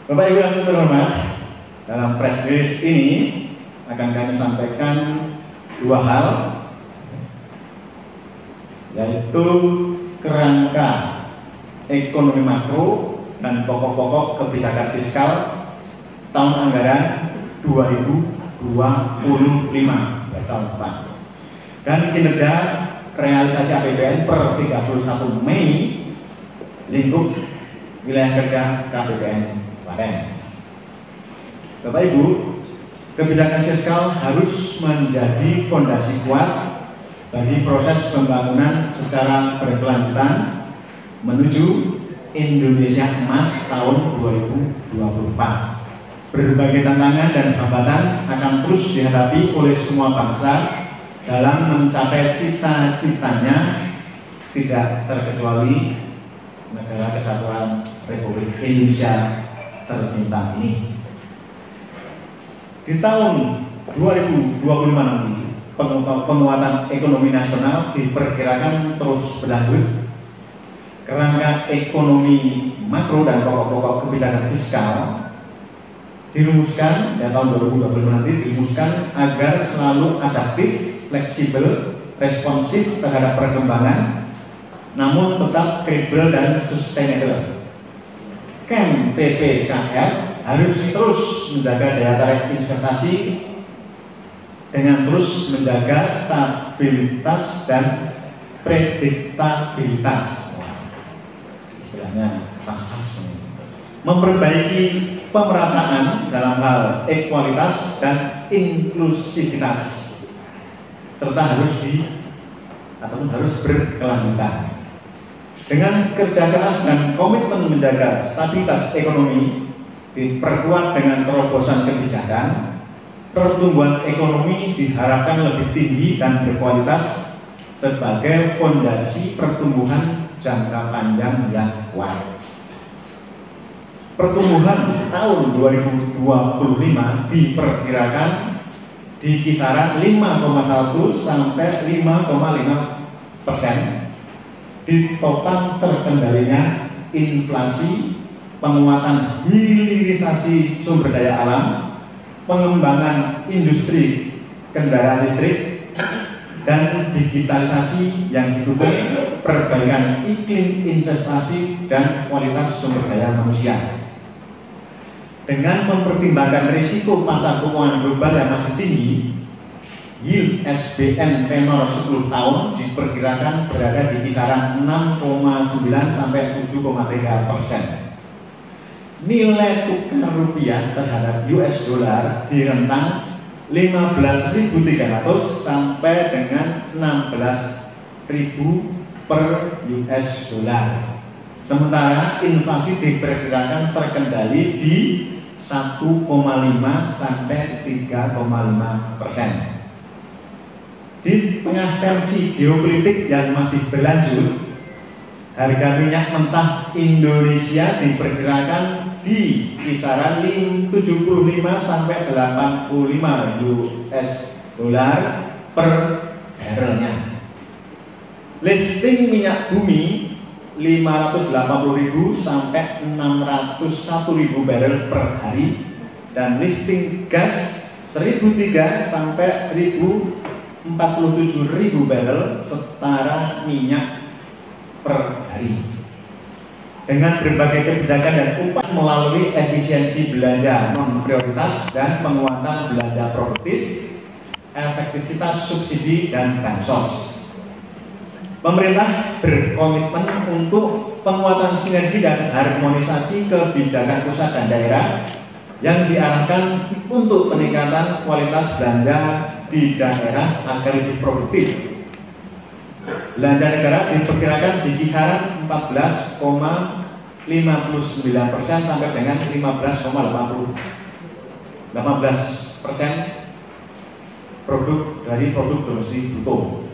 Bapak Ibu yang terhormat, dalam press release ini akan kami sampaikan dua hal, yaitu kerangka ekonomi makro dan pokok-pokok kebijakan fiskal tahun anggaran 2025 tahun depan, dan kinerja realisasi APBN per 31 Mei lingkup wilayah kerja KPPN Klaten. Bapak Ibu, kebijakan fiskal harus menjadi fondasi kuat bagi proses pembangunan secara berkelanjutan menuju Indonesia Emas tahun 2024. Berbagai tantangan dan hambatan akan terus dihadapi oleh semua bangsa dalam mencapai cita-citanya, tidak terkecuali Negara Kesatuan Republik Indonesia tercinta ini. Di tahun 2025 nanti, penguatan ekonomi nasional diperkirakan terus berlanjut. Kerangka ekonomi makro dan pokok-pokok kebijakan fiskal dirumuskan, dan tahun 2025 nanti dirumuskan agar selalu adaptif, fleksibel, responsif terhadap perkembangan, namun tetap kredibel dan sustainable. Kem PPKF harus terus menjaga daya tarik investasi dengan terus menjaga stabilitas dan prediktabilitas, istilahnya pas-pas, memperbaiki pemerataan dalam hal ekualitas dan inklusivitas, serta harus berkelanjutan. Dengan kerja keras dan komitmen menjaga stabilitas ekonomi diperkuat dengan terobosan kebijakan, pertumbuhan ekonomi diharapkan lebih tinggi dan berkualitas sebagai fondasi pertumbuhan jangka panjang yang kuat. Pertumbuhan tahun 2025 diperkirakan di kisaran 5,1 sampai 5,5%, ditopang terkendalinya inflasi, penguatan hilirisasi sumber daya alam, pengembangan industri kendaraan listrik, dan digitalisasi yang didukung perbaikan iklim investasi dan kualitas sumber daya manusia. Dengan mempertimbangkan risiko pasar keuangan global yang masih tinggi, yield SBN tenor 10 tahun diperkirakan berada di kisaran 6,9 sampai 7,3%. Nilai tukar rupiah terhadap US dollar di rentang 15.300 sampai dengan 16.000 per US dollar. Sementara inflasi diperkirakan terkendali di 1,5 sampai 3,5%. Di tengah tensi geopolitik yang masih berlanjut, harga minyak mentah Indonesia diperkirakan di kisaran 75 sampai 85 US dollar per barrelnya. Lifting minyak bumi 580.000 sampai 601.000 barrel per hari, dan lifting gas 1.003 sampai 1.047.000 barrel setara minyak per hari. Dengan berbagai kebijakan dan upaya melalui efisiensi belanja non prioritas dan penguatan belanja produktif, efektivitas subsidi dan bansos, pemerintah berkomitmen untuk penguatan sinergi dan harmonisasi kebijakan pusat dan daerah yang diarahkan untuk peningkatan kualitas belanja di daerah agar lebih produktif. Belanja negara diperkirakan di kisaran 14,59% sampai dengan 18% produk dari produk domestik bruto.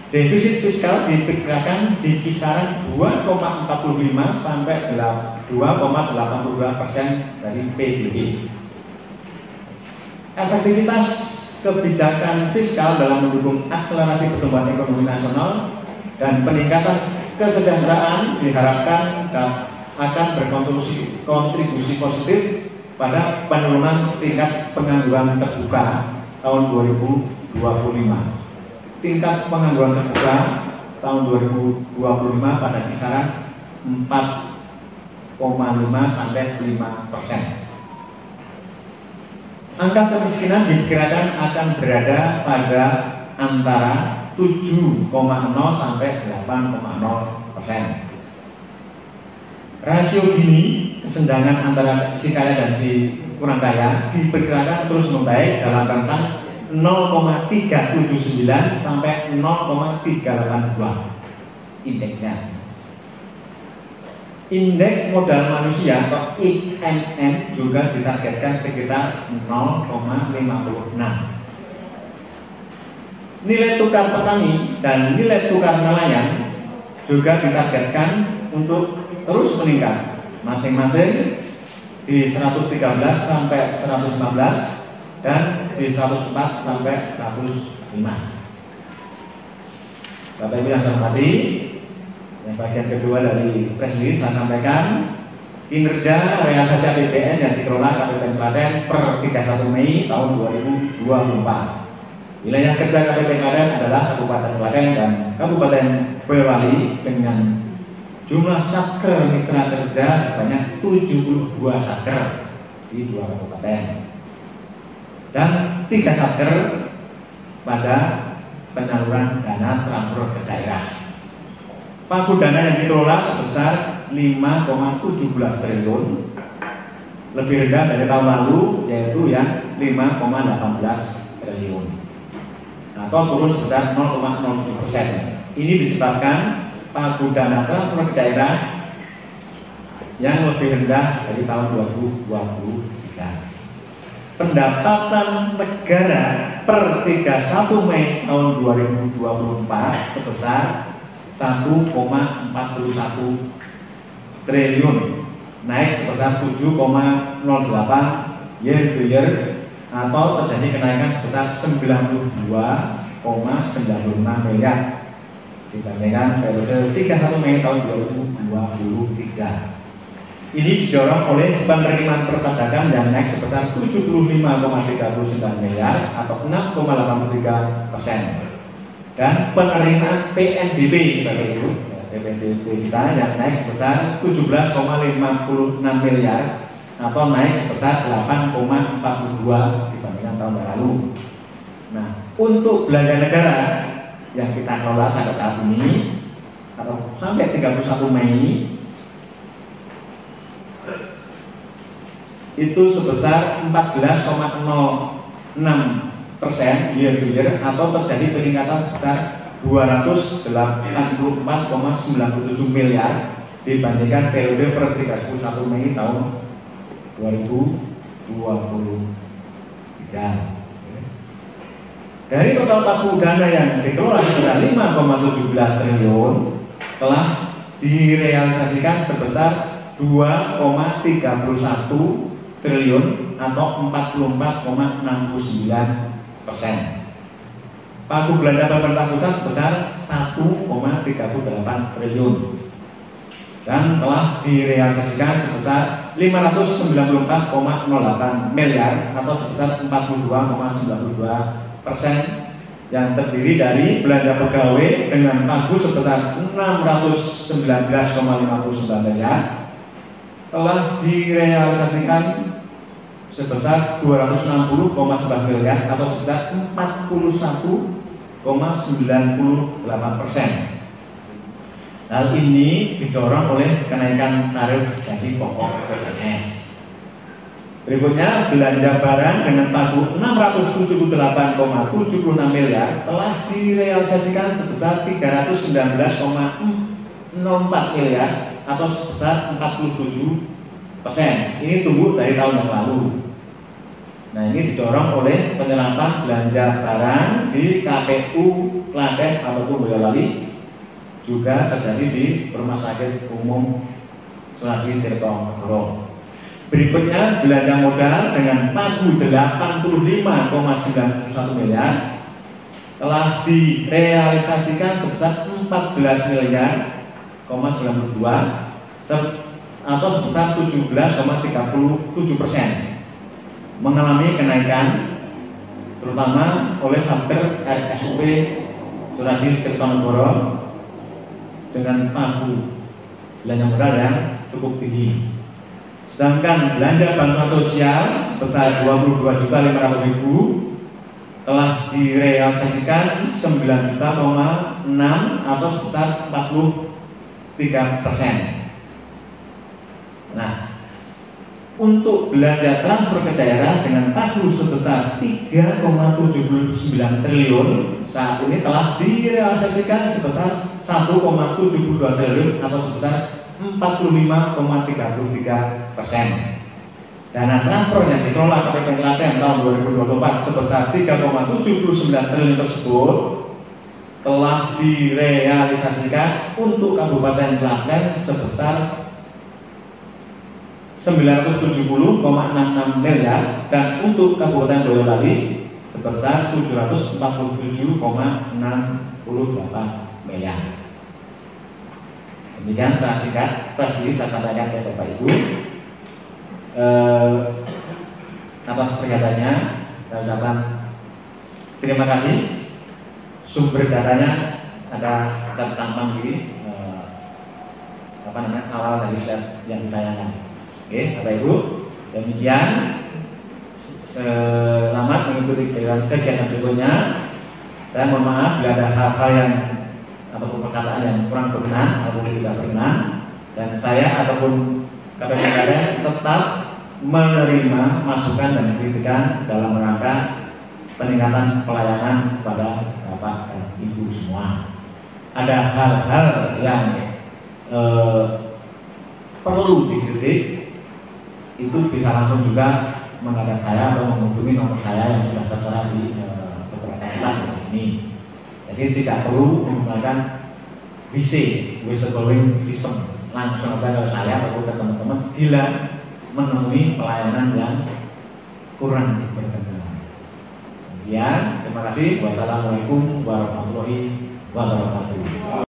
Defisit fiskal diperkirakan di kisaran 2,45 sampai 2,82% dari PDB. Efektivitas kebijakan fiskal dalam mendukung akselerasi pertumbuhan ekonomi nasional dan peningkatan kesejahteraan diharapkan akan berkontribusi positif pada penurunan tingkat pengangguran terbuka tahun 2025. Tingkat pengangguran terbuka tahun 2025 pada kisaran 4,5 sampai 5%. Angka kemiskinan diperkirakan akan berada pada antara 7,0 sampai 8,0%. Rasio Gini, kesenjangan antara si kaya dan si kurang kaya, diperkirakan terus membaik dalam rentang 0,379 sampai 0,382 indeksnya. Indeks modal manusia atau IMM juga ditargetkan sekitar 0,56. Nilai tukar petani dan nilai tukar nelayan juga ditargetkan untuk terus meningkat, masing-masing di 113 sampai 115 dan di 104 sampai 105. Bapak Ibu yang saya hormati, yang bagian kedua dari press release saya sampaikan kinerja realisasi APBN yang dikelola Kabupaten Klaten per 31 Mei tahun 2024. Wilayah kerja Kabupaten Klaten adalah Kabupaten Klaten dan Kabupaten Boyolali dengan jumlah satker mitra kerja sebanyak 72 satker di 2 kabupaten dan 3 satker pada penyaluran dana transfer ke daerah. Pagu dana yang dikelola sebesar 5,17 triliun, lebih rendah dari tahun lalu yaitu yang 5,18 triliun atau turun sebesar 0,07%. Ini disebabkan pagu dana transfer ke daerah yang lebih rendah dari tahun 2023. Pendapatan negara per 31 Mei tahun 2024 sebesar 1,41 triliun, naik sebesar 7,08 year to year atau terjadi kenaikan sebesar 92,96 miliar dibandingkan periode 31 Mei tahun 2023. Ini didorong oleh penerimaan perpajakan yang naik sebesar 75,39 miliar atau 6,83%. Dan penerimaan PNBP Bapak Ibu, PNBP kita yang naik sebesar 17,56 miliar atau naik sebesar 8,42 dibandingkan tahun lalu. Nah, untuk belanja negara yang kita kelola sampai saat ini atau sampai 31 Mei itu sebesar 14,06% year to year atau terjadi peningkatan sebesar 284,97 miliar dibandingkan periode per 31 Mei tahun 2023. Dari total pagu dana yang dikelola sebesar 5,17 triliun telah direalisasikan sebesar 2,31 triliun atau 44,69%. Pagu belanja pemerintah pusat sebesar 1,38 triliun dan telah direalisasikan sebesar 594,08 miliar atau sebesar 42,92%, yang terdiri dari belanja pegawai dengan pagu sebesar 619,59 miliar telah direalisasikan sebesar 260,9 miliar atau sebesar 41,98%. Hal ini didorong oleh kenaikan tarif gaji pokok PNS. Berikutnya, belanja barang dengan pagu 678,76 miliar telah direalisasikan sebesar 319,04 miliar atau sebesar 47%. Ini tumbuh dari tahun yang lalu. Nah, ini didorong oleh penyerapan belanja barang di KPU Klaten ataupun Boyolali, juga terjadi di Rumah Sakit Umum Sunarji Tirtonegoro. Berikutnya, belanja modal dengan pagu 85,91 miliar telah direalisasikan sebesar 14 miliar 92 atau sebesar 17,37%, mengalami kenaikan terutama oleh satker RSUP Surajid Kertonegoro dengan pagu belanja modal yang cukup tinggi. Sedangkan belanja bantuan sosial sebesar 22.500.000 telah direalisasikan 9 juta, 6 atau sebesar 43%. Nah, untuk belanja transfer ke daerah dengan pagu sebesar 3,79 triliun saat ini telah direalisasikan sebesar 1,72 triliun atau sebesar 45,33%. Dana transfer yang dikelola KPP Klaten tahun 2024 sebesar 3,79 triliun tersebut telah direalisasikan untuk Kabupaten Klaten sebesar 970,66 miliar dan untuk Kabupaten Boyolali sebesar 747,68 miliar. Demikian secara singkat press release saya sampaikan ke Bapak Ibu. Atas pernyataannya saya ucapkan terima kasih. Sumber datanya ada tertampang di awal dari slide yang ditayangkan. Oke, Bapak Ibu, demikian. Selamat mengikuti kegiatan berikutnya. Saya mohon maaf bila ada hal-hal yang ataupun perkataan yang kurang berkenan ataupun tidak berkenan, dan saya ataupun KPP Klaten tetap menerima masukan dan kritikan dalam rangka peningkatan pelayanan kepada Bapak dan Ibu semua. Ada hal-hal yang perlu dikritik, itu bisa langsung juga menghadap saya atau menghubungi nomor saya yang sudah tertera di beberapa iklan di sini. Jadi tidak perlu menggunakan whistleblowing system, langsung saja ke saya atau ke teman-teman bila menemui pelayanan yang kurang berkenan. Terima kasih. Wassalamualaikum warahmatullahi wabarakatuh.